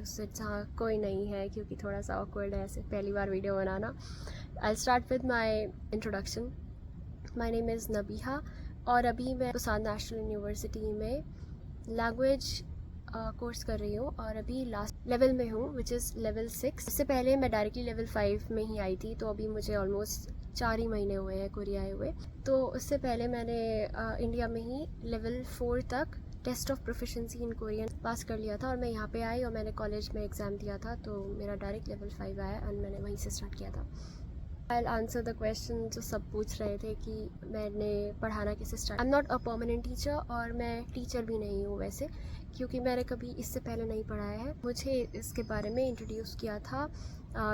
उससे जहाँ कोई नहीं है, क्योंकि थोड़ा सा ऑकवर्ड है ऐसे पहली बार वीडियो बनाना। I start with my introduction. My name is Nabiha और अभी मैं बुसान नेशनल यूनिवर्सिटी में लैंग्वेज कोर्स कर रही हूँ और अभी लास्ट लेवल में हूँ, विच इज़ लेवल 6। इससे पहले मैं डायरेक्टली लेवल 5 में ही आई थी, तो अभी मुझे ऑलमोस्ट 4 ही महीने हुए हैं कोरिया आए हुए। तो उससे पहले मैंने इंडिया में ही लेवल 4 तक test of proficiency in Korean pass कर लिया था और मैं यहाँ पे आई और मैंने कॉलेज में एग्ज़ाम दिया था, तो मेरा डायरेक्ट लेवल 5 आया और मैंने वहीं से स्टार्ट किया था। आई आंसर द क्वेश्चन जो सब पूछ रहे थे कि मैंने पढ़ाना कैसे start. I am not a permanent teacher और मैं टीचर भी नहीं हूँ वैसे, क्योंकि मैंने कभी इससे पहले नहीं पढ़ाया है। मुझे इसके बारे में इंट्रोड्यूस किया था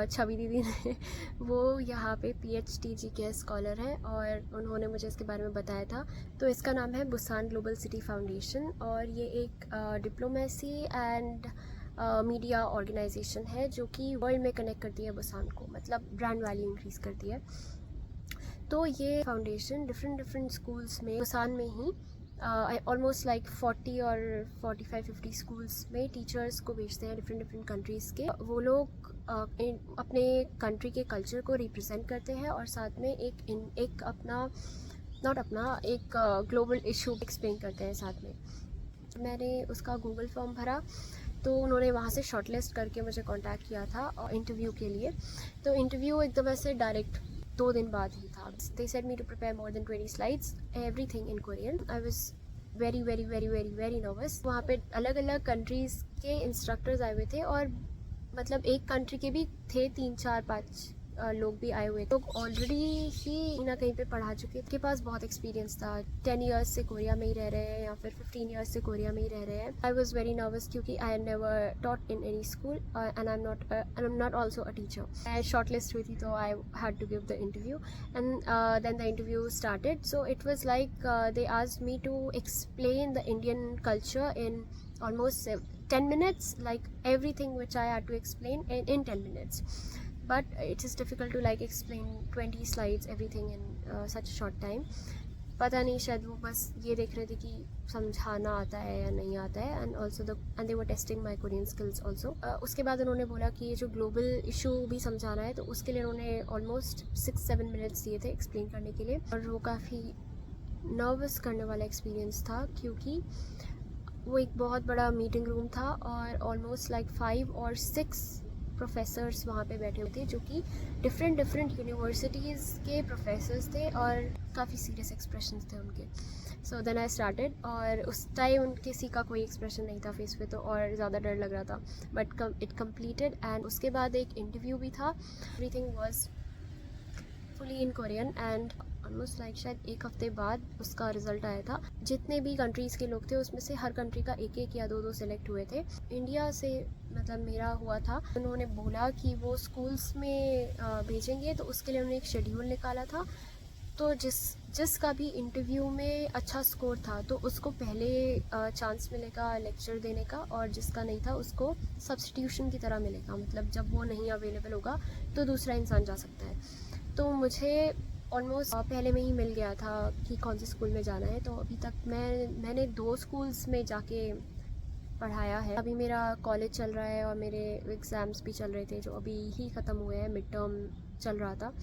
छवि दीदी ने। वो यहाँ पे PhD GK स्कॉलर हैं और उन्होंने मुझे इसके बारे में बताया था। तो इसका नाम है बुसान ग्लोबल सिटी फाउंडेशन और ये एक डिप्लोमेसी एंड मीडिया ऑर्गेनाइजेशन है जो कि वर्ल्ड में कनेक्ट करती है बुसान को, मतलब ब्रांड वैल्यू इंक्रीज़ करती है। तो ये फाउंडेशन डिफरेंट स्कूल्स में बुसान में ही ऑलमोस्ट लाइक 40 और 45-50 स्कूल्स में टीचर्स को भेजते हैं डिफरेंट कंट्रीज़ के। वो लोग अपने कंट्री के कल्चर को रिप्रेजेंट करते हैं और साथ में एक अपना एक ग्लोबल इशू एक्सप्लेन करते हैं साथ में। मैंने उसका गूगल फॉर्म भरा, तो उन्होंने वहाँ से शॉर्टलिस्ट करके मुझे कांटेक्ट किया था इंटरव्यू के लिए। तो इंटरव्यू एकदम ऐसे डायरेक्ट 2 दिन बाद ही था। They said me to prepare more than 20 slides, everything in Korean. I was very nervous. वहाँ पे अलग अलग कंट्रीज़ के इंस्ट्रक्टर्स आए हुए थे और मतलब एक कंट्री के भी थे 3-4-5 लोग भी आए हुए। लोग ऑलरेडी ही ना कहीं पे पढ़ा चुके, के पास बहुत एक्सपीरियंस था। 10 इयर्स से कोरिया में ही रह रहे हैं या फिर 15 इयर्स से कोरिया में ही रह रहे हैं। आई वॉज वेरी नर्वस क्योंकि I never taught in any school and I am not also a teacher. मैं शॉर्ट लिस्ट हुई थी तो I had to give the interview and then the interview started. So it was like they asked me to explain the Indian culture in almost 10 minutes, like everything which I had to explain in 10 minutes, but it is difficult to like explain 20 slides everything in such a short time. पता नहीं, शायद वो बस ये देख रहे थे कि समझाना आता है या नहीं आता है। And also and they were testing my Korean skills also. उसके बाद उन्होंने बोला कि ये जो ग्लोबल इशू भी समझाना है, तो उसके लिए उन्होंने ऑलमोस्ट 6-7 मिनट्स दिए थे एक्सप्लेन करने के लिए। और वो काफ़ी नर्वस करने वाला एक्सपीरियंस था क्योंकि वो एक बहुत बड़ा मीटिंग रूम था और ऑलमोस्ट लाइक 5 और 6 प्रोफेसर्स वहाँ पे बैठे हुए थे जो कि डिफरेंट यूनिवर्सिटीज़ के प्रोफेसर्स थे और काफ़ी सीरियस एक्सप्रेशंस थे उनके। सो देन आई स्टार्टेड और उस टाइम किसी का कोई एक्सप्रेशन नहीं था फेस पे, तो और ज़्यादा डर लग रहा था, बट इट कम्प्लीटेड। एंड उसके बाद एक इंटरव्यू भी था। Everything was fully in Korean and almost like शायद 1 हफ्ते बाद उसका रिजल्ट आया था। जितने भी कंट्रीज़ के लोग थे उसमें से हर कंट्री का 1-1 या 2-2 सेलेक्ट हुए थे। इंडिया से मतलब मेरा हुआ था। उन्होंने बोला कि वो स्कूल्स में भेजेंगे, तो उसके लिए उन्होंने एक शेड्यूल निकाला था। तो जिसका भी इंटरव्यू में अच्छा स्कोर था तो उसको पहले चांस मिलेगा लेक्चर देने का, और जिसका नहीं था उसको सब्स्टिट्यूशन की तरह मिलेगा, मतलब जब वो नहीं अवेलेबल होगा तो दूसरा इंसान जा सकता है। तो मुझे ऑलमोस्ट पहले में ही मिल गया था कि कौन से स्कूल में जाना है। तो अभी तक मैंने 2 स्कूल्स में जाके पढ़ाया है। अभी मेरा कॉलेज चल रहा है और मेरे एग्ज़ाम्स भी चल रहे थे जो अभी ही ख़त्म हुए हैं, मिड टर्म चल रहा था।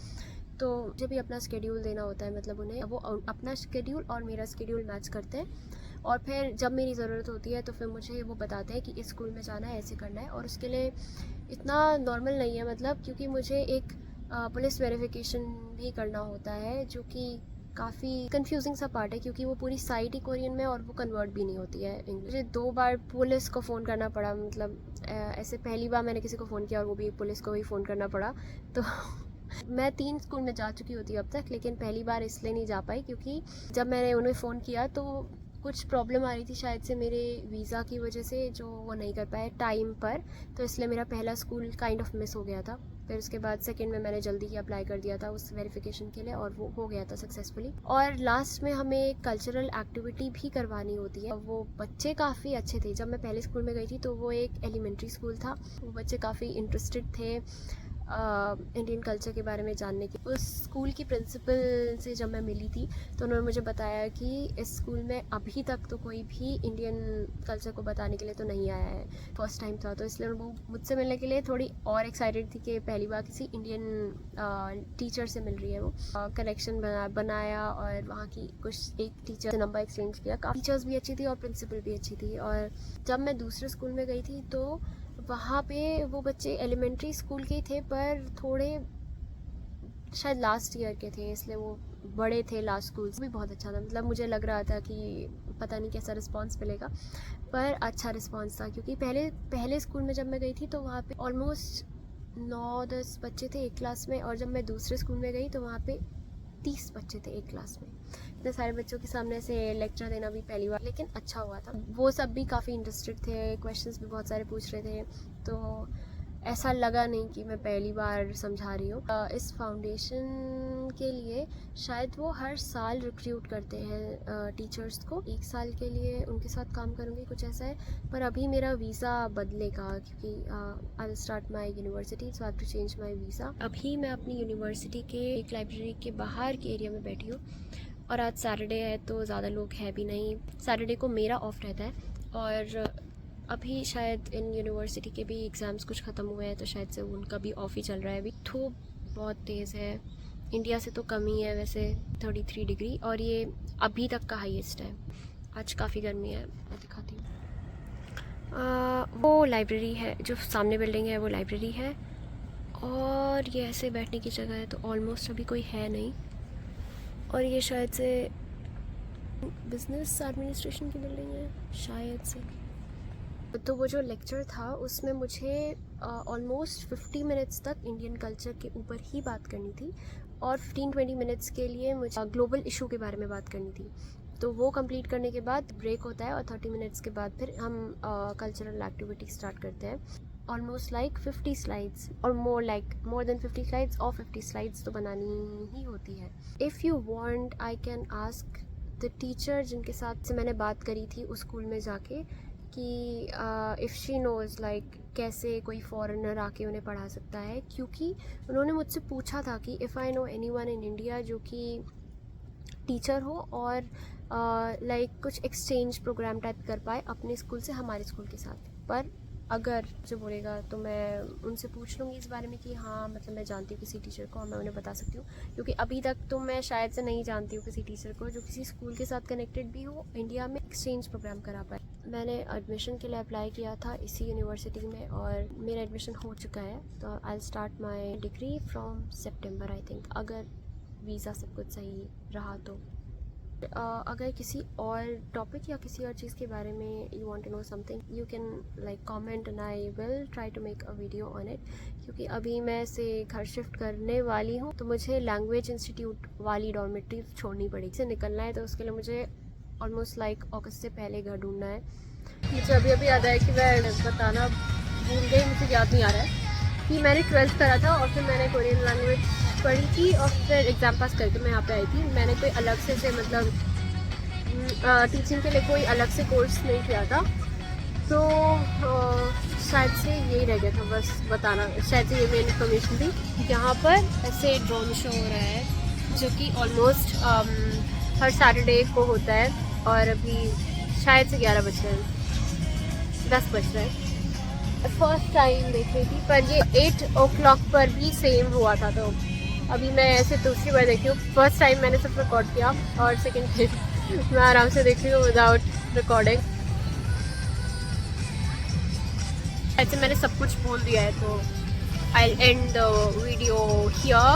तो मुझे भी अपना स्केड्यूल देना होता है, मतलब उन्हें वो अपना स्केड्यूल और मेरा स्केड्यूल मैच करते हैं और फिर जब मेरी ज़रूरत होती है तो फिर मुझे वो बताते हैं कि इस स्कूल में जाना है, ऐसे करना है। और उसके लिए इतना नॉर्मल नहीं है, मतलब क्योंकि मुझे एक पुलिस वेरिफिकेशन भी करना होता है जो कि काफ़ी कंफ्यूजिंग सा पार्ट है क्योंकि वो पूरी साइट ही कोरियन में और वो कन्वर्ट भी नहीं होती है इंग्लिश। मुझे 2 बार पुलिस को फ़ोन करना पड़ा, मतलब ऐसे पहली बार मैंने किसी को फ़ोन किया और वो भी पुलिस को ही फ़ोन करना पड़ा। तो मैं 3 स्कूल में जा चुकी होती अब तक, लेकिन पहली बार इसलिए नहीं जा पाई क्योंकि जब मैंने उन्हें फ़ोन किया तो कुछ प्रॉब्लम आ रही थी शायद से मेरे वीज़ा की वजह से, जो वो नहीं कर पाए टाइम पर। तो इसलिए मेरा पहला स्कूल काइंड ऑफ मिस हो गया था। फिर उसके बाद सेकंड में मैंने जल्दी ही अप्लाई कर दिया था उस वेरिफिकेशन के लिए और वो हो गया था सक्सेसफुली। और लास्ट में हमें कल्चरल एक्टिविटी भी करवानी होती है। वो बच्चे काफ़ी अच्छे थे। जब मैं पहले स्कूल में गई थी तो वो एक एलिमेंट्री स्कूल था। वो बच्चे काफ़ी इंटरेस्टेड थे इंडियन कल्चर के बारे में जानने की। उस स्कूल की प्रिंसिपल से जब मैं मिली थी तो उन्होंने मुझे बताया कि इस स्कूल में अभी तक तो कोई भी इंडियन कल्चर को बताने के लिए तो नहीं आया है, फर्स्ट टाइम था। तो इसलिए वो मुझसे मिलने के लिए थोड़ी और एक्साइटेड थी कि पहली बार किसी इंडियन टीचर से मिल रही है। वो कनेक्शन बनाया और वहाँ की कुछ एक टीचर से नंबर एक्सचेंज किया। काफ़ी टीचर्स भी अच्छी थी और प्रिंसिपल भी अच्छी थी। और जब मैं दूसरे स्कूल में गई थी तो वहाँ पे वो बच्चे एलिमेंट्री स्कूल के ही थे, पर थोड़े शायद लास्ट ईयर के थे, इसलिए वो बड़े थे। लास्ट स्कूल भी बहुत अच्छा था, मतलब मुझे लग रहा था कि पता नहीं कैसा रिस्पांस मिलेगा, पर अच्छा रिस्पांस था। क्योंकि पहले स्कूल में जब मैं गई थी तो वहाँ पे ऑलमोस्ट 9-10 बच्चे थे एक क्लास में, और जब मैं दूसरे स्कूल में गई तो वहाँ पे 30 बच्चे थे एक क्लास में। इतने सारे बच्चों के सामने से लेक्चर देना भी पहली बार, लेकिन अच्छा हुआ था। वो सब भी काफ़ी इंटरेस्टेड थे, क्वेश्चंस भी बहुत सारे पूछ रहे थे, तो ऐसा लगा नहीं कि मैं पहली बार समझा रही हूँ। इस फाउंडेशन के लिए शायद वो हर साल रिक्रूट करते हैं टीचर्स को, 1 साल के लिए उनके साथ काम करूँगी, कुछ ऐसा है। पर अभी मेरा वीज़ा बदलेगा क्योंकि I will start my university, so I have to change my visa. अभी मैं अपनी यूनिवर्सिटी के एक लाइब्रेरी के बाहर के एरिया में बैठी हूँ, और आज सैटरडे है तो ज़्यादा लोग हैं भी नहीं। सैटरडे को मेरा ऑफ रहता है, और अभी शायद इन यूनिवर्सिटी के भी एग्ज़ाम्स कुछ ख़त्म हुए हैं, तो शायद से उनका भी ऑफ ही चल रहा है अभी। धूप बहुत तेज़ है, इंडिया से तो कम ही है वैसे, 33 डिग्री, और ये अभी तक का हाईएस्ट है। आज काफ़ी गर्मी है, मैं दिखाती हूँ। वो लाइब्रेरी है, जो सामने बिल्डिंग है वो लाइब्रेरी है, और ये ऐसे बैठने की जगह है, तो ऑलमोस्ट अभी कोई है नहीं। और ये शायद से बिज़नेस एडमिनिस्ट्रेशन की बिल्डिंग है शायद से। तो वो जो लेक्चर था उसमें मुझे ऑलमोस्ट 50 मिनट्स तक इंडियन कल्चर के ऊपर ही बात करनी थी, और 15-20 मिनट्स के लिए मुझे ग्लोबल इशू के बारे में बात करनी थी। तो वो कंप्लीट करने के बाद ब्रेक होता है, और 30 मिनट्स के बाद फिर हम कल्चरल एक्टिविटी स्टार्ट करते हैं। ऑलमोस्ट लाइक 50 स्लाइड्स और मोर देन 50 स्लाइड्स, और 50 स्लाइड्स तो बनानी ही होती है। If you want I can ask the teacher जिनके साथ से मैंने बात करी थी उस स्कूल में जाके, कि इफ़ शी नोज़ लाइक कैसे कोई फॉरेनर आके उन्हें पढ़ा सकता है। क्योंकि उन्होंने मुझसे पूछा था कि if I know anyone in India जो कि टीचर हो और लाइक कुछ एक्सचेंज प्रोग्राम टाइप कर पाए अपने स्कूल से हमारे स्कूल के साथ। पर अगर जो बोलेगा तो मैं उनसे पूछ लूँगी इस बारे में कि हाँ, मतलब मैं जानती हूँ किसी टीचर को, मैं उन्हें बता सकती हूँ। क्योंकि अभी तक तो मैं शायद से नहीं जानती हूँ किसी टीचर को जो किसी स्कूल के साथ कनेक्टेड भी हो, इंडिया में एक्सचेंज प्रोग्राम करा पाए। मैंने एडमिशन के लिए अप्लाई किया था इसी यूनिवर्सिटी में, और मेरा एडमिशन हो चुका है। तो आई will start my degree from September I think, अगर वीज़ा सब कुछ सही रहा तो। अगर किसी और टॉपिक या किसी और चीज़ के बारे में you want to know something, you can like comment and I will try to make a video on it. क्योंकि अभी मैं से घर शिफ्ट करने वाली हूँ, तो मुझे लैंग्वेज इंस्टीट्यूट वाली डॉर्मेट्री छोड़नी पड़ेगी। से निकलना है, तो उसके लिए मुझे ऑलमोस्ट लाइक अगस्त से पहले घर ढूंढना है। मुझे अभी याद आया कि मैं बताना भूल गई, मुझे याद नहीं आ रहा है कि मैंने 12th करा था, और फिर मैंने कोरियन लैंग्वेज पढ़ी थी, और फिर एग्ज़ाम पास करके मैं यहाँ पे आई थी। मैंने कोई अलग से मतलब टीचिंग के लिए कोई अलग से कोर्स नहीं किया था, तो शायद से यही रह गया था बस बताना। शायद से ये मेरी इन्फॉर्मेशन थी। यहाँ पर ऐसे ड्रोन शो हो रहा है जो कि ऑलमोस्ट हर सैटरडे को होता है, और अभी शायद से 11 बज रहे हैं, 10 बज रहे हैं। फर्स्ट टाइम देख रही थी, पर ये 8 o'clock पर भी सेम हुआ था, तो अभी मैं ऐसे दूसरी बार देखी हूँ। फर्स्ट टाइम मैंने सिर्फ रिकॉर्ड किया, और सेकेंड टाइम मैं आराम से देख रही हूँ विदाउट रिकॉर्डिंग। ऐसे मैंने सब कुछ बोल दिया है, तो I will and the video here.